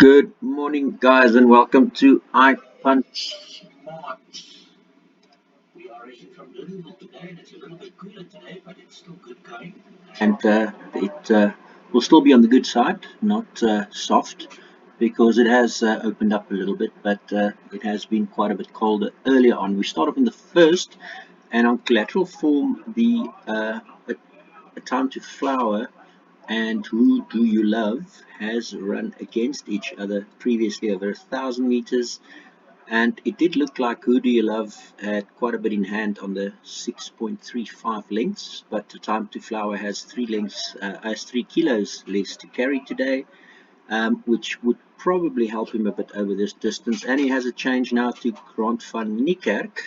Good morning, guys, and welcome to iPunch March. We are racing from Durbanville today, and it's a little bit cooler today, but it's still good going. And it will still be on the good side, not soft, because it has opened up a little bit, but it has been quite a bit colder earlier on. We start off in the first, and on collateral form, a time to flower and Who Do You Love has run against each other previously over 1,000 meters, and it did look like Who Do You Love had quite a bit in hand on the 6.35 lengths, but the Time to Flower has 3 kilos less to carry today, which would probably help him a bit over this distance. And he has a change now to Grant van Niekerk,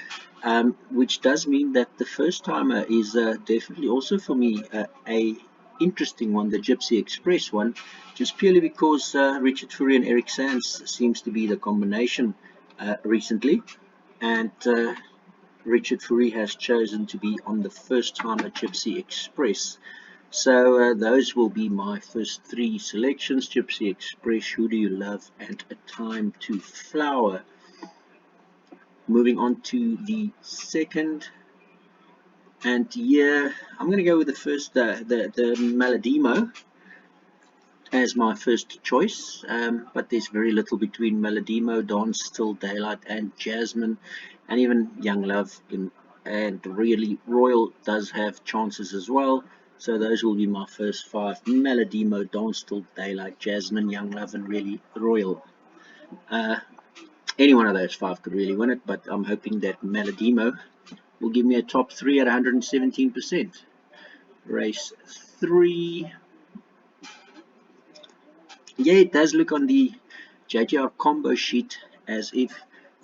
which does mean that the first timer is definitely also for me a interesting one, the Gypsy Express one, just purely because Richard Fourie and Eric Sands seems to be the combination recently, and Richard Fourie has chosen to be on the first timer Gypsy Express. So those will be my first three selections: Gypsy Express, Who Do You Love, and A Time to Flower. Moving on to the second, and yeah, I'm going to go with the first, the Maladimo as my first choice, but there's very little between Maladimo, Dance Till Daylight, and Jasmine, and even Young Love and really Royal does have chances as well. So those will be my first five: Maladimo, Dance Till Daylight, Jasmine, Young Love, and really Royal. Uh, any one of those five could really win it, but I'm hoping that Maladimo will give me a top three at 117%. Race 3. Yeah, it does look on the JGR combo sheet as if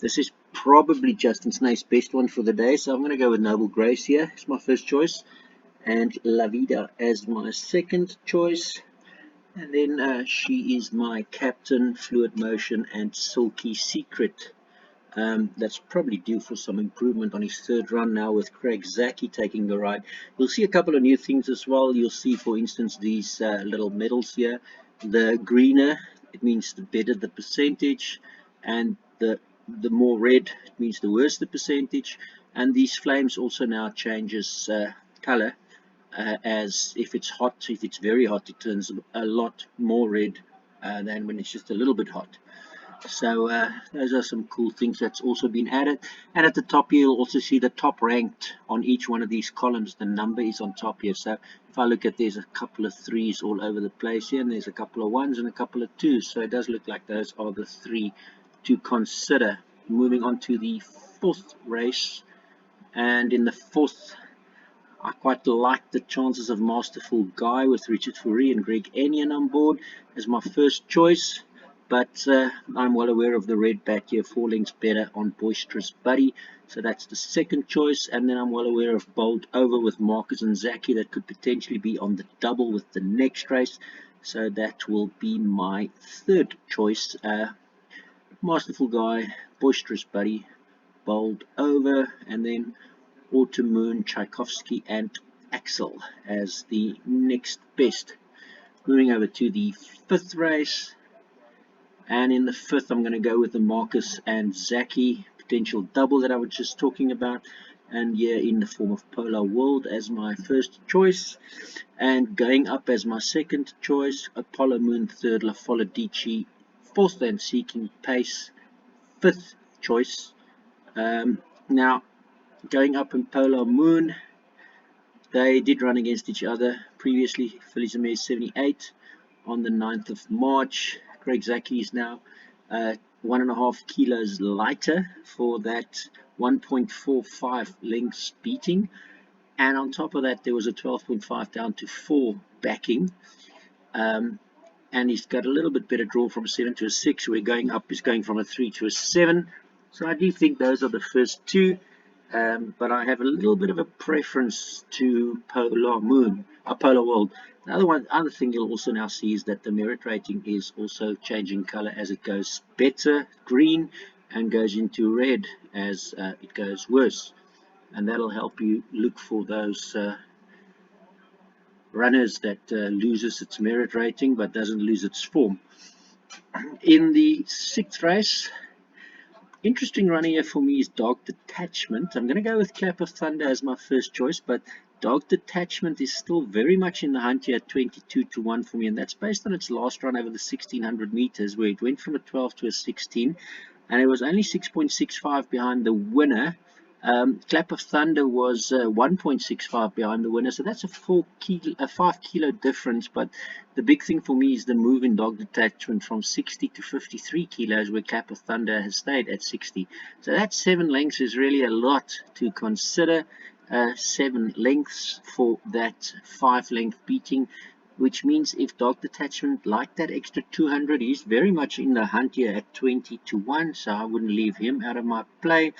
this is probably Justin Snaith's best one for the day. So I'm going to go with Noble Grace here as my first choice, and La Vida as my second choice. And then she is my captain, Fluid Motion, and Silky Secret. That's probably due for some improvement on his third run now with Craig Zaki taking the ride. You'll see a couple of new things as well. You'll see, for instance, these little medals here. The greener, it means the better the percentage, and the more red, it means the worse the percentage. And these flames also now changes color, as if it's hot, if it's very hot, it turns a lot more red than when it's just a little bit hot. So those are some cool things that's also been added. And at the top here, you'll also see the top ranked on each one of these columns. The number is on top here. So if I look at, there's a couple of threes all over the place here, and there's a couple of ones and a couple of twos. So it does look like those are the three to consider. Moving on to the fourth race. And in the fourth, I quite like the chances of Masterful Guy with Richard Fourie and Greg Enion on board as my first choice. But I'm well aware of the red back here, 4 lengths better on Boisterous Buddy. So that's the second choice. And then I'm well aware of Bold Over with Marcus and Zaki. That could potentially be on the double with the next race. So that will be my third choice. Masterful Guy, Boisterous Buddy, Bold Over, and then Autumn Moon, Tchaikovsky, and Axel as the next best. Moving over to the fifth race. And in the fifth, I'm going to go with the Marcus and Zaki potential double that I was just talking about. And yeah, in the form of Polar World as my first choice. And going up as my second choice, Apollo Moon third, La Foladici fourth, and Seeking Pace fifth choice. Now, going up in Polar Moon, they did run against each other previously. Feliz 78 on the 9th of March. Craig Zaki is now 1.5 kilos lighter for that 1.45 lengths beating. And on top of that, there was a 12.5 down to 4 backing. And he's got a little bit better draw from a 7 to a 6. We're going up, is going from a 3 to a 7. So I do think those are the first two. But I have a little bit of a preference to Polar Moon, Polar World. The other thing you'll also now see is that the merit rating is also changing color as it goes better, green, and goes into red as it goes worse. And that'll help you look for those runners that loses its merit rating but doesn't lose its form. In the sixth race, interesting runner here for me is Dog Detachment. I'm going to go with Clap of Thunder as my first choice, but Dog Detachment is still very much in the hunt here at 22 to 1 for me, and that's based on its last run over the 1600 meters, where it went from a 12 to a 16, and it was only 6.65 behind the winner. Clap of Thunder was 1.65 behind the winner, so that's a 5 kilo difference. But the big thing for me is the move in Dog Detachment from 60 to 53 kilos, where Clap of Thunder has stayed at 60. So that 7 lengths is really a lot to consider. 7 lengths for that 5 length beating, which means if Dog Detachment like that extra 200, he's very much in the hunt here at 20 to 1, so I wouldn't leave him out of my play.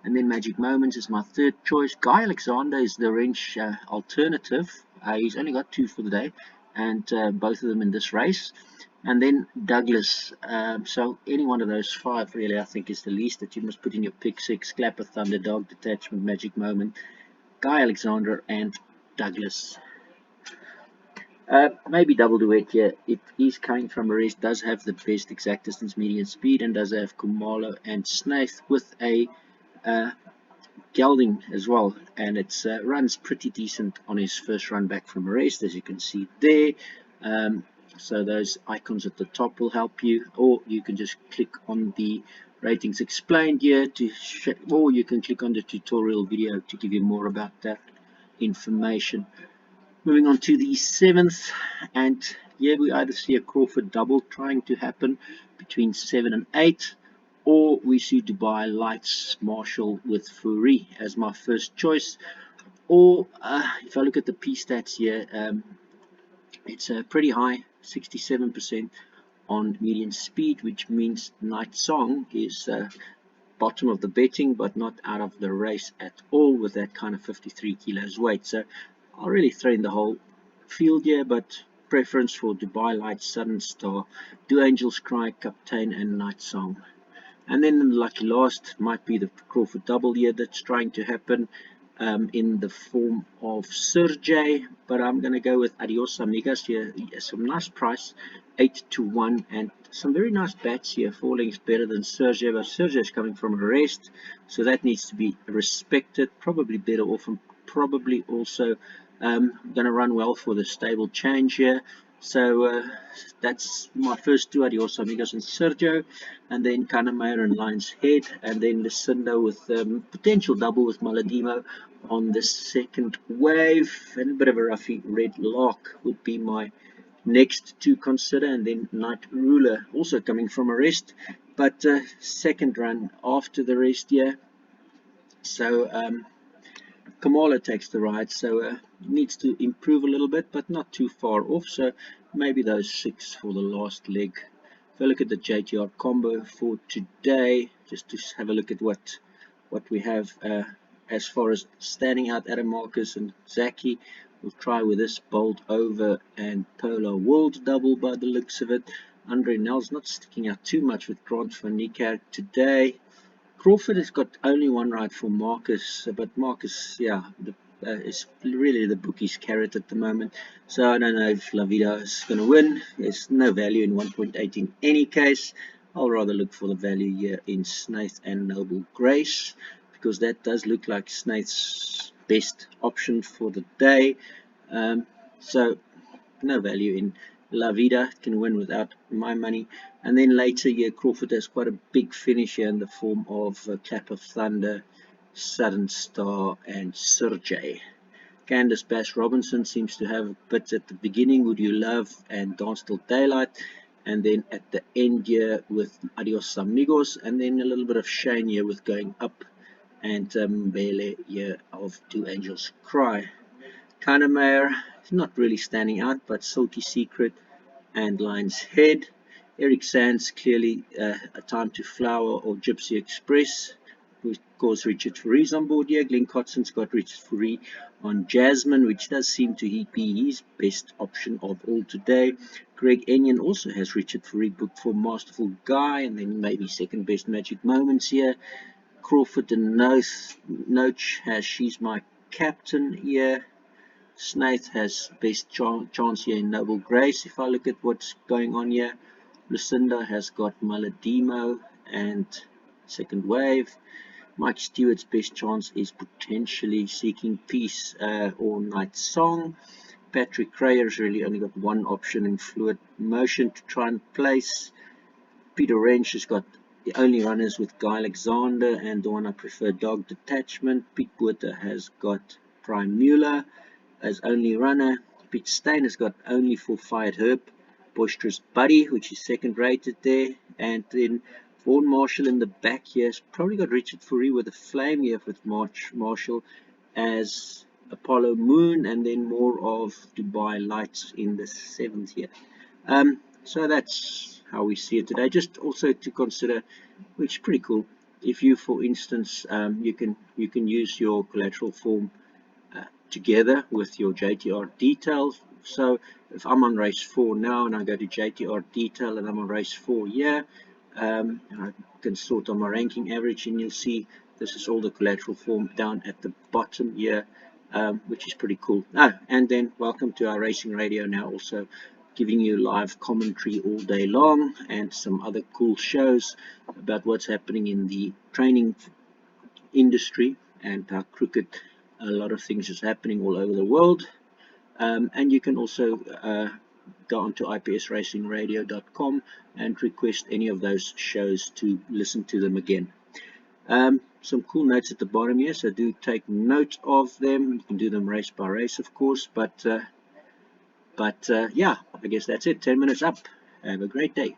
And then Magic Moments is my third choice. Guy Alexander is the wrench alternative. He's only got 2 for the day, and both of them in this race. And then Douglas. So any one of those 5 really, I think, is the least that you must put in your pick 6. Clap of Thunder, Dog Detachment, Magic Moment, Guy Alexander, and Douglas. Maybe double duet here. It is coming from a race, does have the best exact distance median speed, and does have Kumalo and Snaith with a gelding as well, and it runs pretty decent on his first run back from a race, as you can see there. So those icons at the top will help you, or you can just click on the ratings explained here or you can click on the tutorial video to give you more about that information. Moving on to the 7th, and here we either see a Crawford double trying to happen between 7 and 8, or we see Dubai Lights Marshall with Fury as my first choice. Or if I look at the P stats here, it's pretty high, 67% on median speed, which means Night Song is bottom of the betting, but not out of the race at all with that kind of 53 kilos weight. So I'll really throw in the whole field here, but preference for Dubai Lights, Sudden Star, Do Angels Cry, Captain, and Night Song. And then the lucky last might be the Crawford double here that's trying to happen in the form of Sergey, but I'm going to go with Adios Amigas here. Some nice price, 8 to 1, and some very nice bats here. 4 lengths better than Sergey, but Sergey is coming from a rest, so that needs to be respected. Probably better off, and probably also going to run well for the stable change here. So that's my first 2, Adios Amigos and Sergio, and then Kanamair and Lion's Head, and then Lucinda with potential double with Maladimo on the second wave, and a bit of a roughy Red Lock would be my next to consider, and then Night Ruler also coming from a rest, but second run after the rest here. So Kamala takes the ride, so needs to improve a little bit, but not too far off. So maybe those 6 for the last leg. If I look at the JTR combo for today, just to have a look at what we have as far as standing out, Adam Marcus and Zaki. We'll try with this Bolt Over and Polar World double by the looks of it. Andre Nels not sticking out too much with Grant van Niekerk today. Crawford has got only one right for Marcus, but Marcus, yeah, is really the bookie's carrot at the moment. So I don't know if La Vida is going to win. There's no value in 1.8 in any case. I'll rather look for the value here in Snaith and Noble Grace, because that does look like Snaith's best option for the day. So no value in La Vida, can win without my money. And then later here, Crawford has quite a big finish here in the form of Clap of Thunder, Sudden Star, and Sergey. Candace Bass Robinson seems to have bits at the beginning, Would You Love and Dance Till Daylight, and then at the end here with Adios Amigos, and then a little bit of Shane here with Going Up, and Mbele here of Do Angels Cry. Kanemair is not really standing out, but Salty Secret and Lion's Head. Eric Sands clearly A Time to Flower or Gypsy Express. Of course, Richard Foury's on board here. Glenn Cotson's got Richard Foury on Jasmine, which does seem to be his best option of all today. Greg Enyon also has Richard Foury booked for Masterful Guy, and then maybe second best Magic Moments here. Crawford and Noach has She's My Captain here. Snaith has best chance here in Noble Grace. If I look at what's going on here, Lucinda has got Maladimo and Second Wave. Mike Stewart's best chance is potentially Seeking Peace or Night Song. Patrick Crayer's really only got one option in Fluid Motion to try and place. Peter Wrench has got the only runners with Guy Alexander and the one I prefer, Dog Detachment. Pete Botha has got Prime Mueller as only runner. Pete Stein has got only for Fired Herb, Boisterous Buddy, which is second rated there. And then Vaughan Marshall in the back here has probably got Richard Fourie with a flame here with Marshall as Apollo Moon, and then more of Dubai Lights in the seventh here. So that's how we see it today. Just also to consider, which is pretty cool, if you, for instance, you can use your collateral form together with your JTR details. So if I'm on race 4 now and I go to JTR detail and I'm on race 4 here, I can sort on my ranking average, and you'll see this is all the collateral form down at the bottom here, which is pretty cool. And then welcome to our racing radio now, also giving you live commentary all day long and some other cool shows about what's happening in the training industry and how crooked a lot of things is happening all over the world. And you can also go onto ipsracingradio.com and request any of those shows to listen to them again. Some cool notes at the bottom here, so do take note of them. You can do them race by race, of course, but yeah, I guess that's it. 10 minutes up. Have a great day.